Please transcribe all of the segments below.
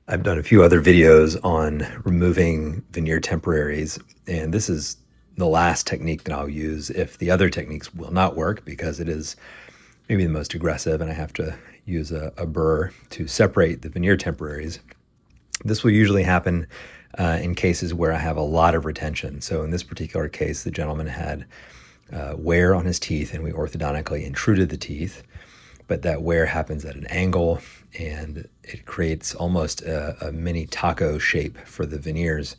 I've done a few other videos on removing veneer temporaries, and this is the last technique that I'll use if the other techniques will not work, because it is maybe the most aggressive and I have to use a burr to separate the veneer temporaries. This will usually happen in cases where I have a lot of retention. So in this particular case, the gentleman had wear on his teeth, and we orthodontically intruded the teeth, but that wear happens at an angle and it creates almost a mini taco shape for the veneers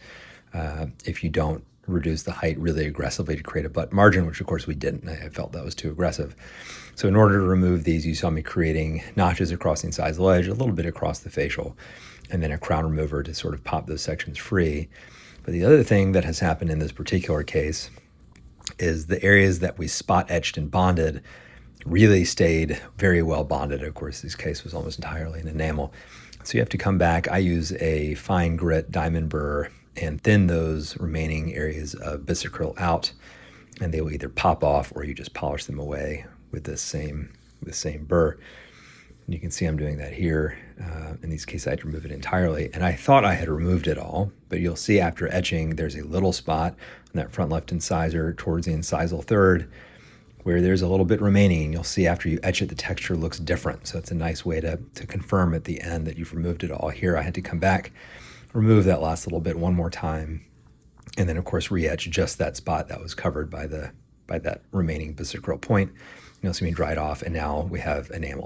if you don't reduce the height really aggressively to create a butt margin, which of course we didn't. I felt that was too aggressive. So in order to remove these, you saw me creating notches across the incisal edge, a little bit across the facial, and then a crown remover to sort of pop those sections free. But the other thing that has happened in this particular case is the areas that we spot etched and bonded really stayed very well bonded. Of course, this case was almost entirely in enamel. So you have to come back. I use a fine grit diamond burr and thin those remaining areas of bisacryl out, and they will either pop off or you just polish them away with this same burr. And you can see I'm doing that here. In these cases, I had to remove it entirely. And I thought I had removed it all, but you'll see after etching, there's a little spot on that front left incisor towards the incisal third where there's a little bit remaining. And you'll see after you etch it, the texture looks different. So it's a nice way to confirm at the end that you've removed it all. Here, I had to come back, remove that last little bit one more time, and then of course re-etch just that spot that was covered by that remaining bisacryl point. You'll see me dry it off, and now we have enamel